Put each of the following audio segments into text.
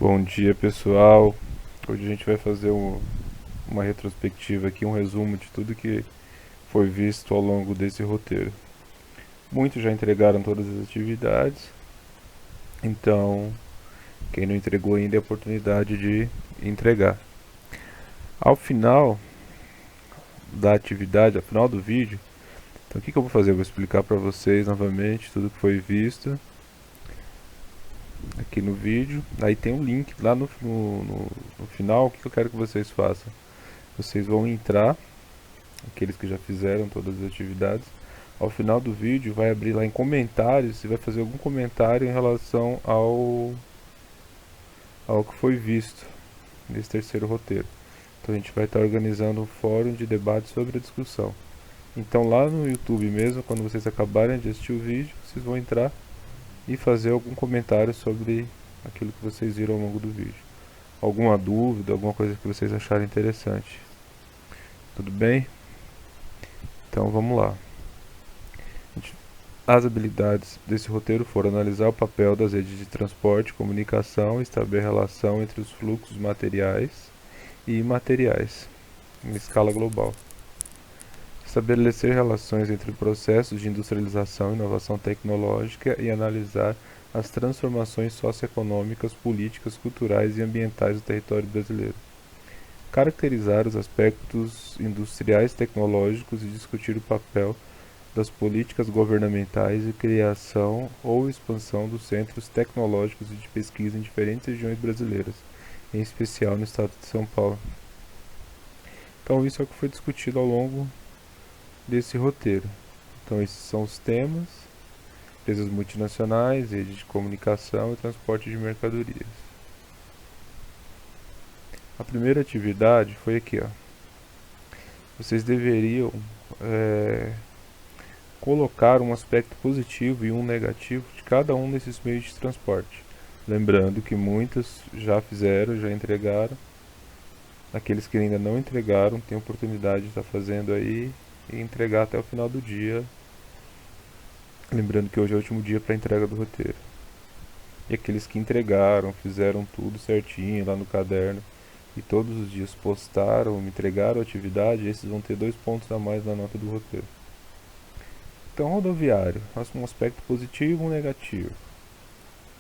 Bom dia, pessoal. Hoje a gente vai fazer uma retrospectiva aqui, um resumo de tudo que foi visto ao longo desse roteiro. Muitos já entregaram todas as atividades, então quem não entregou ainda é a oportunidade de entregar. Ao final da atividade, ao final do vídeo, então o que eu vou fazer? Eu vou explicar para vocês novamente tudo que foi visto aqui no vídeo. Aí tem um link lá no final. O que eu quero que vocês façam? Vocês vão entrar, aqueles que já fizeram todas as atividades. Ao final do vídeo vai abrir lá em comentários e vai fazer algum comentário em relação ao que foi visto nesse terceiro roteiro. Então a gente vai estar organizando um fórum de debate sobre a discussão. Então lá no YouTube mesmo, quando vocês acabarem de assistir o vídeo, vocês vão entrar e fazer algum comentário sobre aquilo que vocês viram ao longo do vídeo. Alguma dúvida, alguma coisa que vocês acharem interessante. Tudo bem? Então vamos lá. As habilidades desse roteiro foram analisar o papel das redes de transporte e comunicação e estabelecer a relação entre os fluxos materiais e imateriais, em escala global. Estabelecer relações entre processos de industrialização e inovação tecnológica e analisar as transformações socioeconômicas, políticas, culturais e ambientais do território brasileiro. Caracterizar os aspectos industriais tecnológicos e discutir o papel das políticas governamentais e criação ou expansão dos centros tecnológicos e de pesquisa em diferentes regiões brasileiras, em especial no estado de São Paulo. Então isso é o que foi discutido ao longo desse roteiro. Então esses são os temas: empresas multinacionais, rede de comunicação e transporte de mercadorias. A primeira atividade foi aqui, ó. Vocês deveriam colocar um aspecto positivo e um negativo de cada um desses meios de transporte. Lembrando que muitos já fizeram, já entregaram. Aqueles que ainda não entregaram têm a oportunidade de estar fazendo aí e entregar até o final do dia. Lembrando que hoje é o último dia para a entrega do roteiro. E aqueles que entregaram, fizeram tudo certinho lá no caderno e todos os dias postaram, me entregaram a atividade, esses vão ter 2 pontos a mais na nota do roteiro. Então, rodoviário, um aspecto positivo e um negativo.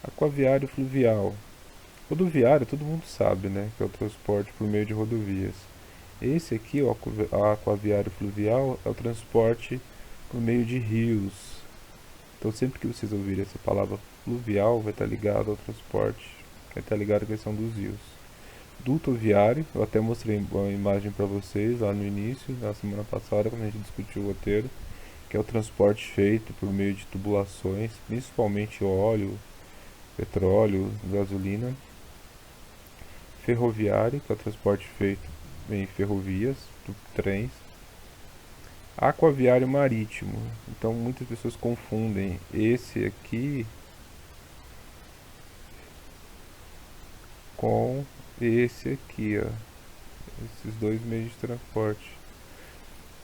Aquaviário fluvial. Rodoviário, todo mundo sabe, né, que é o transporte por meio de rodovias. Esse aqui, o aquaviário fluvial, é o transporte por meio de rios. Então, sempre que vocês ouvirem essa palavra fluvial, vai estar ligado ao transporte, vai estar ligado à questão dos rios. Dutoviário, eu até mostrei uma imagem para vocês lá no início, na semana passada, quando a gente discutiu o roteiro, que é o transporte feito por meio de tubulações, principalmente óleo, petróleo, gasolina. Ferroviário, que é o transporte feito em ferrovias, trens. Aquaviário marítimo, então muitas pessoas confundem esse aqui com esse aqui, ó, esses dois meios de transporte.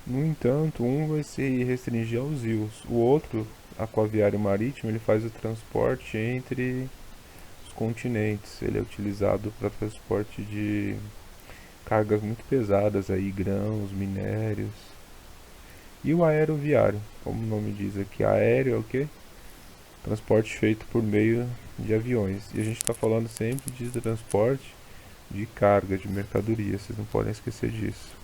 No entanto, um vai se restringir aos rios, o outro, aquaviário marítimo, ele faz o transporte entre os continentes. Ele é utilizado para transporte de cargas muito pesadas, aí, grãos, minérios. E o aeroviário, como o nome diz aqui, aéreo é o quê? Transporte feito por meio de aviões. E a gente está falando sempre de transporte de carga, de mercadoria, vocês não podem esquecer disso.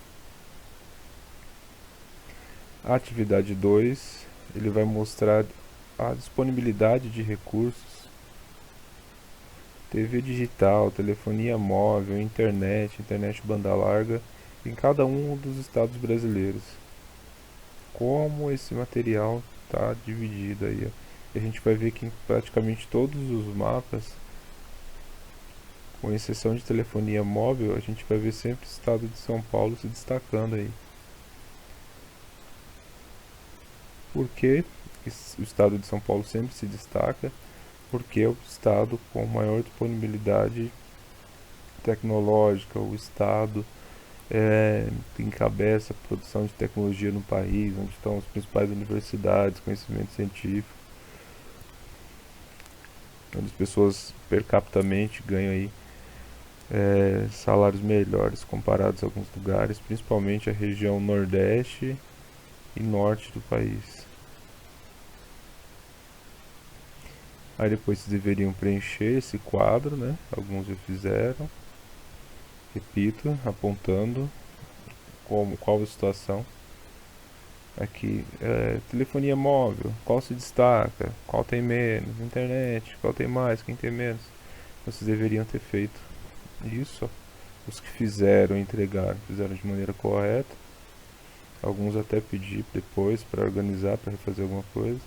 A atividade 2, ele vai mostrar a disponibilidade de recursos: TV digital, telefonia móvel, internet banda larga, em cada um dos estados brasileiros. Como esse material está dividido aí, ó. E a gente vai ver que em praticamente todos os mapas, com exceção de telefonia móvel, a gente vai ver sempre o estado de São Paulo se destacando aí. Por que o estado de São Paulo sempre se destaca? Porque é o estado com maior disponibilidade tecnológica, o estado que encabeça a produção de tecnologia no país, onde estão as principais universidades, conhecimento científico, onde as pessoas per capita ganham aí salários melhores comparados a alguns lugares, principalmente a região nordeste e norte do país. Aí depois vocês deveriam preencher esse quadro, né? Alguns já fizeram. Repito, apontando qual a situação. Aqui, telefonia móvel, qual se destaca, qual tem menos, internet, qual tem mais, quem tem menos. Vocês deveriam ter feito isso. Os que fizeram, entregaram, fizeram de maneira correta. Alguns até pedi depois para organizar, para refazer alguma coisa.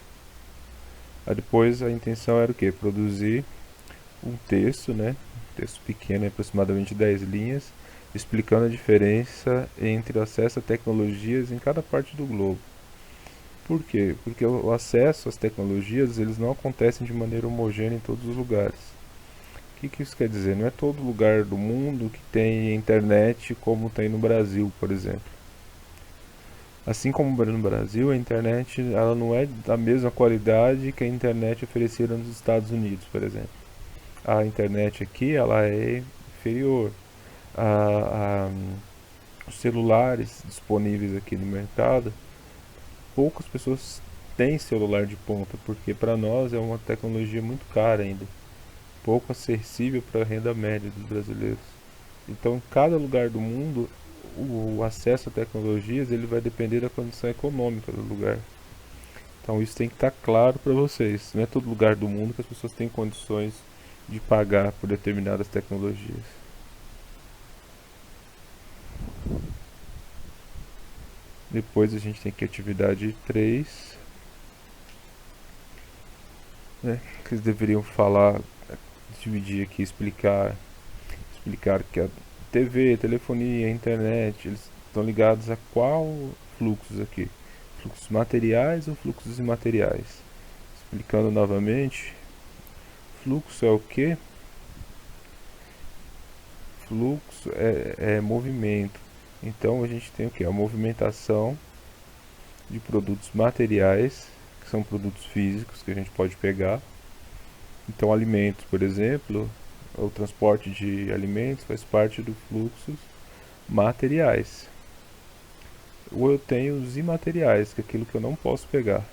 Aí depois a intenção era o quê? Produzir um texto, né? Um texto pequeno, aproximadamente 10 linhas, explicando a diferença entre o acesso a tecnologias em cada parte do globo. Por quê? Porque o acesso às tecnologias eles não acontecem de maneira homogênea em todos os lugares. O que isso quer dizer? Não é todo lugar do mundo que tem internet como tem no Brasil, por exemplo. Assim como no Brasil, a internet ela não é da mesma qualidade que a internet oferecida nos Estados Unidos, por exemplo. A internet aqui ela é inferior. A, os celulares disponíveis aqui no mercado, poucas pessoas têm celular de ponta, porque para nós é uma tecnologia muito cara ainda, pouco acessível para a renda média dos brasileiros. Então, em cada lugar do mundo, o acesso a tecnologias ele vai depender da condição econômica do lugar. Então, isso tem que estar claro para vocês. Não é todo lugar do mundo que as pessoas têm condições de pagar por determinadas tecnologias. Depois a gente tem aqui atividade 3, né, que eles deveriam falar, dividir aqui, explicar que a TV, telefonia, internet, eles estão ligados a qual fluxos aqui? Fluxos materiais ou fluxos imateriais? Explicando novamente, fluxo é o que? Fluxo é movimento. Então a gente tem o que? A movimentação de produtos materiais, que são produtos físicos que a gente pode pegar. Então alimentos, por exemplo, o transporte de alimentos faz parte dos fluxos materiais. Ou eu tenho os imateriais, que é aquilo que eu não posso pegar.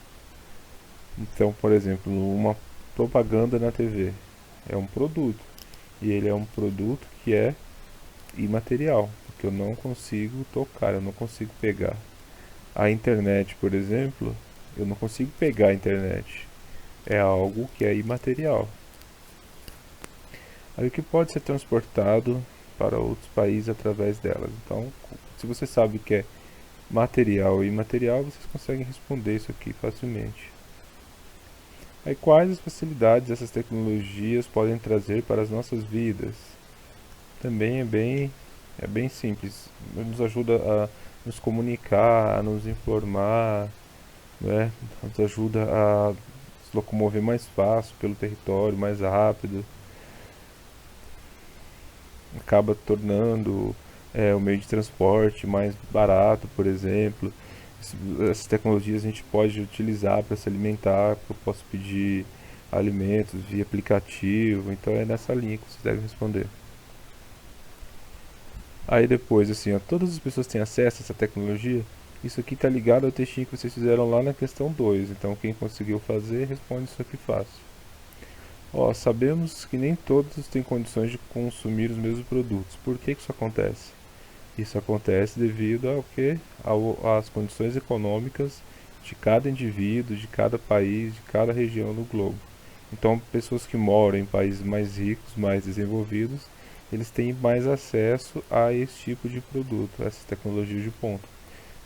Então, por exemplo, uma propaganda na TV é um produto. E ele é um produto que é imaterial, porque eu não consigo tocar, eu não consigo pegar. A internet, por exemplo, eu não consigo pegar a internet. É algo que é imaterial. Aí o que pode ser transportado para outros países através delas. Então, se você sabe que é material e imaterial, vocês conseguem responder isso aqui facilmente. Aí quais as facilidades essas tecnologias podem trazer para as nossas vidas? Também é bem simples. Nos ajuda a nos comunicar, a nos informar, né? Nos ajuda a se locomover mais fácil pelo território, mais rápido. Acaba tornando o meio de transporte mais barato, por exemplo. Essas tecnologias a gente pode utilizar para se alimentar, eu posso pedir alimentos via aplicativo, então é nessa linha que vocês devem responder. Aí depois, assim, ó, todas as pessoas têm acesso a essa tecnologia? Isso aqui está ligado ao textinho que vocês fizeram lá na questão 2, então quem conseguiu fazer, responde isso aqui fácil. Ó, sabemos que nem todos têm condições de consumir os mesmos produtos. Por que isso acontece? Isso acontece devido ao que? Às condições econômicas de cada indivíduo, de cada país, de cada região do globo. Então, pessoas que moram em países mais ricos, mais desenvolvidos, eles têm mais acesso a esse tipo de produto, a essas tecnologias de ponta,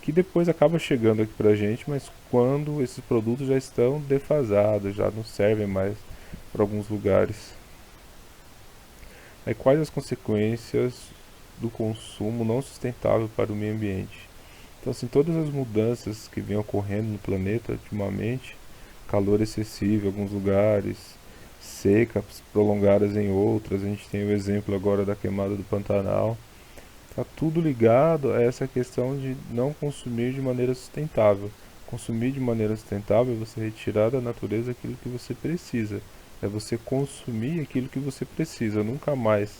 que depois acaba chegando aqui pra gente, mas quando esses produtos já estão defasados, já não servem mais para alguns lugares. Aí, quais as consequências do consumo não sustentável para o meio ambiente? Então, assim, todas as mudanças que vêm ocorrendo no planeta ultimamente, calor excessivo em alguns lugares, secas prolongadas em outras, a gente tem o exemplo agora da queimada do Pantanal, está tudo ligado a essa questão de não consumir de maneira sustentável. Consumir de maneira sustentável é você retirar da natureza aquilo que você precisa, é você consumir aquilo que você precisa, nunca mais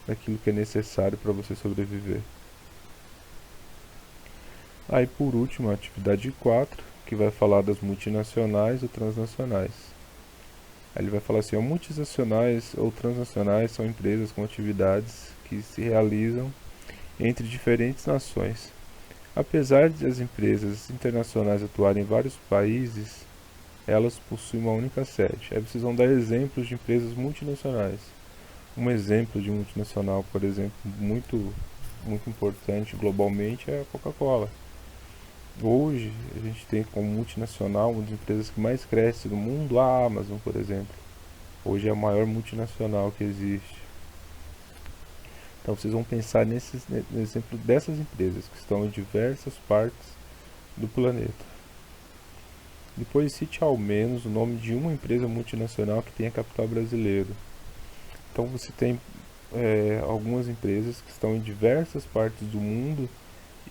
daquilo que é necessário para você sobreviver. Aí por último, a atividade 4, que vai falar das multinacionais ou transnacionais. Aí ele vai falar assim, multinacionais ou transnacionais são empresas com atividades que se realizam entre diferentes nações. Apesar de as empresas internacionais atuarem em vários países, elas possuem uma única sede. Aí vocês vão dar exemplos de empresas multinacionais. Um exemplo de multinacional, por exemplo, muito importante globalmente é a Coca-Cola. Hoje a gente tem como multinacional uma das empresas que mais cresce no mundo, a Amazon, por exemplo. Hoje é a maior multinacional que existe. Então vocês vão pensar no exemplo dessas empresas que estão em diversas partes do planeta. Depois cite ao menos o nome de uma empresa multinacional que tenha capital brasileiro. Então você tem algumas empresas que estão em diversas partes do mundo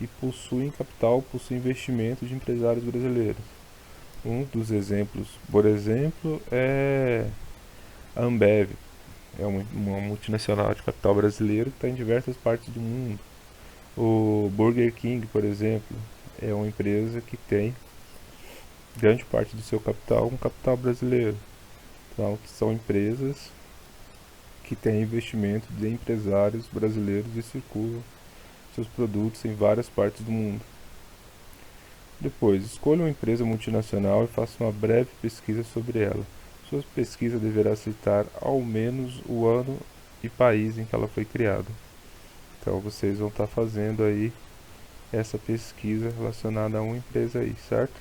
e possuem capital, possuem investimento de empresários brasileiros. Um dos exemplos, por exemplo, é a Ambev. É uma multinacional de capital brasileiro que está em diversas partes do mundo. O Burger King, por exemplo, é uma empresa que tem grande parte do seu capital um capital brasileiro. Então, são empresas que têm investimento de empresários brasileiros e circulam seus produtos em várias partes do mundo. Depois, escolha uma empresa multinacional e faça uma breve pesquisa sobre ela. Sua pesquisa deverá citar ao menos o ano e país em que ela foi criada. Então vocês vão estar fazendo aí essa pesquisa relacionada a uma empresa aí, certo?